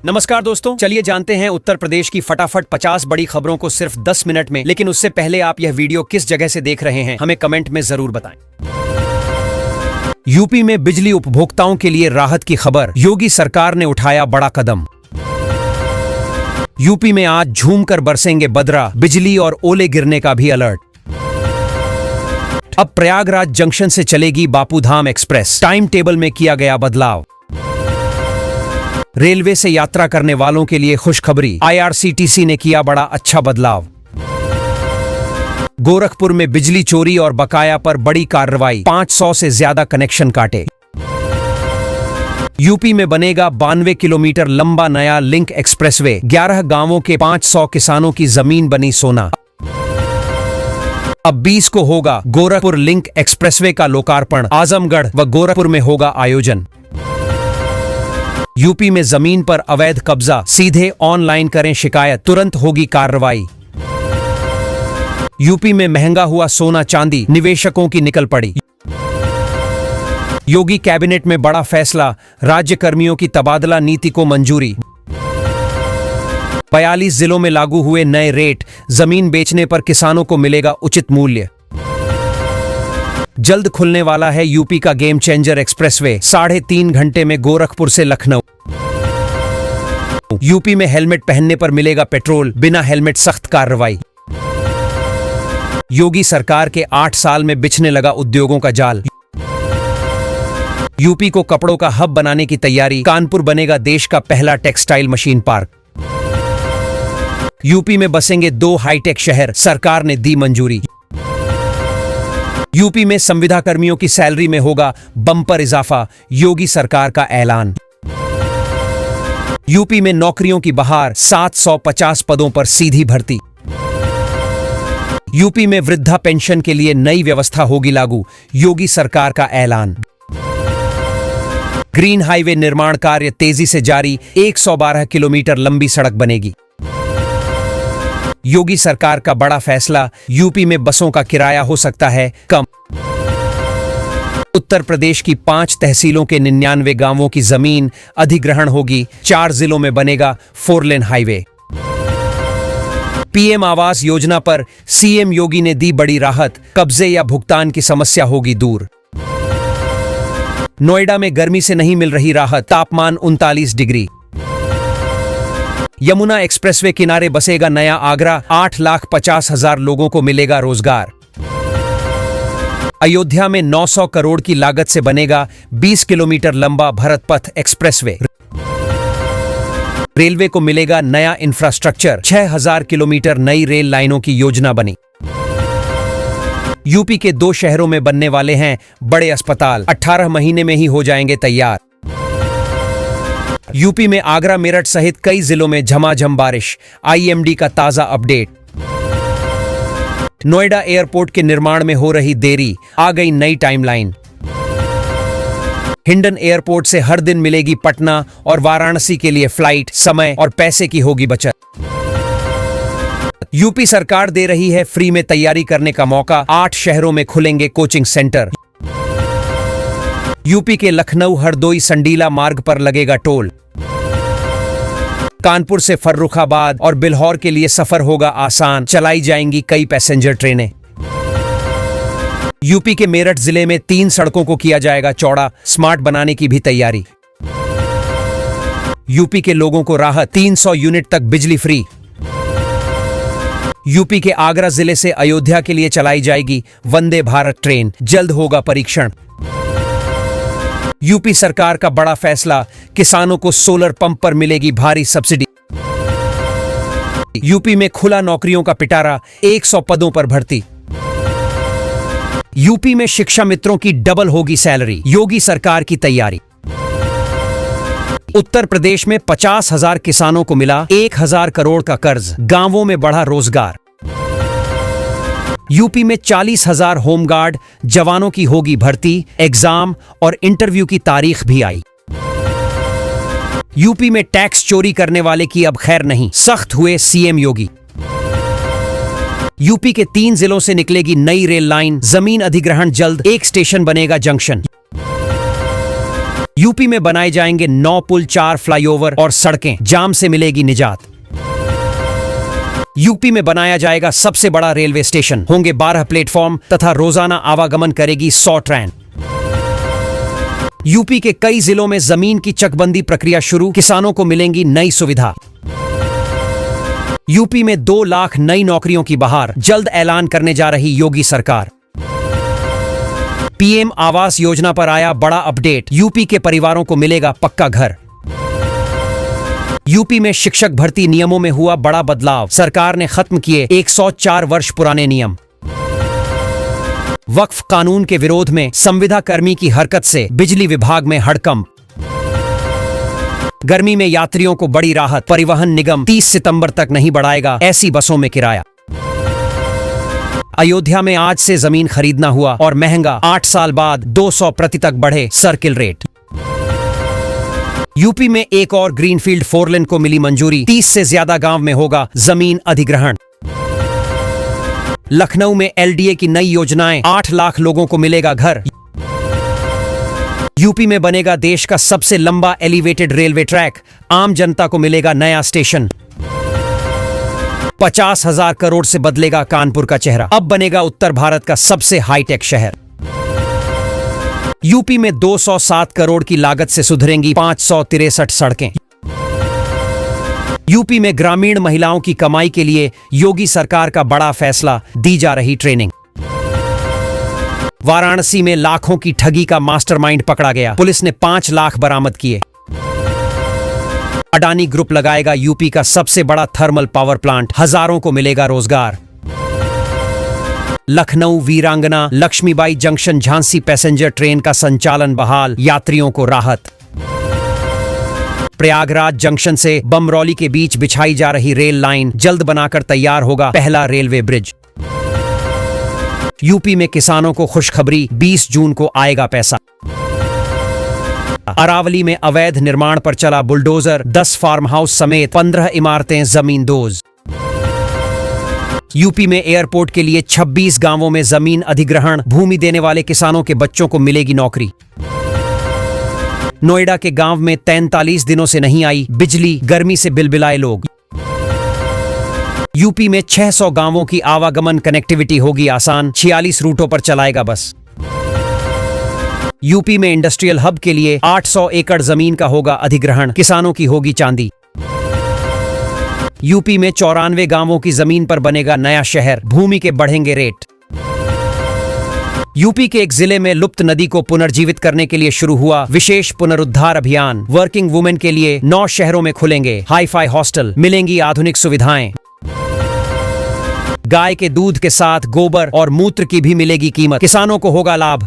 नमस्कार दोस्तों, चलिए जानते हैं उत्तर प्रदेश की फटाफट 50 बड़ी खबरों को सिर्फ 10 मिनट में। लेकिन उससे पहले आप यह वीडियो किस जगह से देख रहे हैं हमें कमेंट में जरूर बताएं। यूपी में बिजली उपभोक्ताओं के लिए राहत की खबर, योगी सरकार ने उठाया बड़ा कदम। यूपी में आज झूमकर बरसेंगे बदरा, बिजली और ओले गिरने का भी अलर्ट। अब प्रयागराज जंक्शन से चलेगी बापूधाम एक्सप्रेस, टाइम टेबल में किया गया बदलाव। रेलवे से यात्रा करने वालों के लिए खुशखबरी, आईआरसीटीसी ने किया बड़ा अच्छा बदलाव। गोरखपुर में बिजली चोरी और बकाया पर बड़ी कार्रवाई, 500 से ज्यादा कनेक्शन काटे। यूपी में बनेगा 92 किलोमीटर लंबा नया लिंक एक्सप्रेसवे, 11 गांवों के 500 किसानों की जमीन बनी सोना। अब 20 को होगा गोरखपुर लिंक एक्सप्रेसवे का लोकार्पण, आजमगढ़ व गोरखपुर में होगा आयोजन। यूपी में जमीन पर अवैध कब्जा, सीधे ऑनलाइन करें शिकायत, तुरंत होगी कार्रवाई। यूपी में महंगा हुआ सोना चांदी, निवेशकों की निकल पड़ी। योगी कैबिनेट में बड़ा फैसला, राज्य कर्मियों की तबादला नीति को मंजूरी। 42 जिलों में लागू हुए नए रेट, जमीन बेचने पर किसानों को मिलेगा उचित मूल्य। जल्द खुलने वाला है यूपी का गेम चेंजर एक्सप्रेसवे, 3.5 घंटे में गोरखपुर से लखनऊ। यूपी में हेलमेट पहनने पर मिलेगा पेट्रोल, बिना हेलमेट सख्त कार्रवाई। योगी सरकार के 8 साल में बिछने लगा उद्योगों का जाल। यूपी को कपड़ों का हब बनाने की तैयारी, कानपुर बनेगा देश का पहला टेक्सटाइल मशीन पार्क। यूपी में बसेंगे 2 हाईटेक शहर, सरकार ने दी मंजूरी। यूपी में संविदा कर्मियों की सैलरी में होगा बम्पर इजाफा, योगी सरकार का ऐलान। यूपी में नौकरियों की बहार, 750 पदों पर सीधी भर्ती। यूपी में वृद्धा पेंशन के लिए नई व्यवस्था होगी लागू, योगी सरकार का ऐलान। ग्रीन हाईवे निर्माण कार्य तेजी से जारी, 112 किलोमीटर लंबी सड़क बनेगी। योगी सरकार का बड़ा फैसला, यूपी में बसों का किराया हो सकता है कम। उत्तर प्रदेश की 5 तहसीलों के 99 गांवों की जमीन अधिग्रहण होगी, 4 जिलों में बनेगा 4 lane highway. PM Awas Yojana पर सीएम योगी ने दी बड़ी राहत, कब्जे या भुगतान की समस्या होगी दूर। नोएडा में गर्मी से नहीं मिल रही राहत, तापमान 39 डिग्री। यमुना एक्सप्रेसवे किनारे बसेगा नया आगरा, 8,50,000 लोगों को मिलेगा रोजगार। अयोध्या में 900 करोड़ की लागत से बनेगा 20 किलोमीटर लंबा भरत पथ एक्सप्रेसवे। रेलवे को मिलेगा नया इंफ्रास्ट्रक्चर, 6,000 किलोमीटर नई रेल लाइनों की योजना बनी। यूपी के 2 शहरों में बनने वाले हैं बड़े अस्पताल, 18 महीने में ही हो जाएंगे तैयार। यूपी में आगरा मेरठ सहित कई जिलों में झमाझम बारिश, आईएमडी का ताजा अपडेट। नोएडा एयरपोर्ट के निर्माण में हो रही देरी, आ गई नई टाइमलाइन। हिंडन एयरपोर्ट से हर दिन मिलेगी पटना और वाराणसी के लिए फ्लाइट, समय और पैसे की होगी बचत। यूपी सरकार दे रही है फ्री में तैयारी करने का मौका, 8 शहरों में खुलेंगे कोचिंग सेंटर। यूपी के लखनऊ हरदोई संडीला मार्ग पर लगेगा टोल। कानपुर से फर्रुखाबाद और बिल्हौर के लिए सफर होगा आसान, चलाई जाएंगी कई पैसेंजर ट्रेनें। यूपी के मेरठ जिले में 3 सड़कों को किया जाएगा चौड़ा, स्मार्ट बनाने की भी तैयारी। यूपी के लोगों को राहत, 300 यूनिट तक बिजली फ्री। यूपी के आगरा जिले से अयोध्या के लिए चलाई जाएगी वंदे भारत ट्रेन, जल्द होगा परीक्षण। यूपी सरकार का बड़ा फैसला, किसानों को सोलर पंप पर मिलेगी भारी सब्सिडी। यूपी में खुला नौकरियों का पिटारा, 100 पदों पर भर्ती। यूपी में शिक्षा मित्रों की डबल होगी सैलरी, योगी सरकार की तैयारी। उत्तर प्रदेश में 50,000 किसानों को मिला 1,000 करोड़ का कर्ज, गांवों में बढ़ा रोजगार। यूपी में 40,000 होमगार्ड जवानों की होगी भर्ती, एग्जाम और इंटरव्यू की तारीख भी आई। यूपी में टैक्स चोरी करने वाले की अब खैर नहीं, सख्त हुए सीएम योगी। यूपी के 3 जिलों से निकलेगी नई रेल लाइन, जमीन अधिग्रहण जल्द, एक स्टेशन बनेगा जंक्शन। यूपी में बनाए जाएंगे 9 पुल, 4 फ्लाईओवर और सड़कें, जाम से मिलेगी निजात। यूपी में बनाया जाएगा सबसे बड़ा रेलवे स्टेशन, होंगे 12 प्लेटफॉर्म तथा रोजाना आवागमन करेगी 100 ट्रेन। यूपी के कई जिलों में जमीन की चकबंदी प्रक्रिया शुरू, किसानों को मिलेंगी नई सुविधा। यूपी में 2 लाख नई नौकरियों की बहार, जल्द ऐलान करने जा रही योगी सरकार। पीएम आवास योजना पर आया बड़ा अपडेट, यूपी के परिवारों को मिलेगा पक्का घर। यूपी में शिक्षक भर्ती नियमों में हुआ बड़ा बदलाव, सरकार ने खत्म किए 104 वर्ष पुराने नियम। वक्फ कानून के विरोध में संविदा कर्मी की हरकत से बिजली विभाग में हड़कंप। गर्मी में यात्रियों को बड़ी राहत, परिवहन निगम 30 सितंबर तक नहीं बढ़ाएगा ऐसी बसों में किराया। अयोध्या में आज से जमीन खरीदना हुआ और महंगा, 8 साल बाद 200% तक बढ़े सर्किल रेट। यूपी में एक और ग्रीनफील्ड 4 लेन को मिली मंजूरी, 30 से ज्यादा गांव में होगा जमीन अधिग्रहण। लखनऊ में एलडीए की नई योजनाएं, 8 लाख लोगों को मिलेगा घर। यूपी में बनेगा देश का सबसे लंबा एलिवेटेड रेलवे ट्रैक, आम जनता को मिलेगा नया स्टेशन। 50,000 करोड़ से बदलेगा कानपुर का चेहरा, अब बनेगा उत्तर भारत का सबसे हाईटेक शहर। यूपी में 207 करोड़ की लागत से सुधरेंगी 563 सड़कें। यूपी में ग्रामीण महिलाओं की कमाई के लिए योगी सरकार का बड़ा फैसला, दी जा रही ट्रेनिंग। वाराणसी में लाखों की ठगी का मास्टरमाइंड पकड़ा गया, पुलिस ने 5 लाख बरामद किए। अडानी ग्रुप लगाएगा यूपी का सबसे बड़ा थर्मल पावर प्लांट, हजारों को मिलेगा रोजगार। Lucknow Veerangana Lakshmibai junction Jhansi passenger train का संचालन बहाल, यात्रियों को राहत। प्रयागराज जंक्शन से बमरौली के बीच बिछाई जा रही रेल लाइन, जल्द बनाकर तैयार होगा पहला रेलवे ब्रिज। यूपी में किसानों को खुशखबरी, 20 जून को आएगा पैसा। अरावली में अवैध निर्माण पर चला बुलडोजर, 10 फार्म हाउस समेत 15 इमारतें जमींदोज। यूपी में एयरपोर्ट के लिए 26 गांवों में जमीन अधिग्रहण, भूमि देने वाले किसानों के बच्चों को मिलेगी नौकरी। नोएडा के गांव में 43 दिनों से नहीं आई बिजली, गर्मी से बिलबिलाए लोग। यूपी में 600 गांवों की आवागमन कनेक्टिविटी होगी आसान, 46 रूटों पर चलाएगा बस। यूपी में इंडस्ट्रियल हब के लिए 800 एकड़ जमीन का होगा अधिग्रहण, किसानों की होगी चांदी। यूपी में 94 गांवों की जमीन पर बनेगा नया शहर, भूमि के बढ़ेंगे रेट। यूपी के एक जिले में लुप्त नदी को पुनर्जीवित करने के लिए शुरू हुआ विशेष पुनरुद्धार अभियान, वर्किंग वुमेन के लिए 9 शहरों में खुलेंगे हाई-फाई हॉस्टल, मिलेंगी आधुनिक सुविधाएं। गाय के दूध के साथ गोबर और मूत्र की भी मिलेगी कीमत, किसानों को होगा लाभ।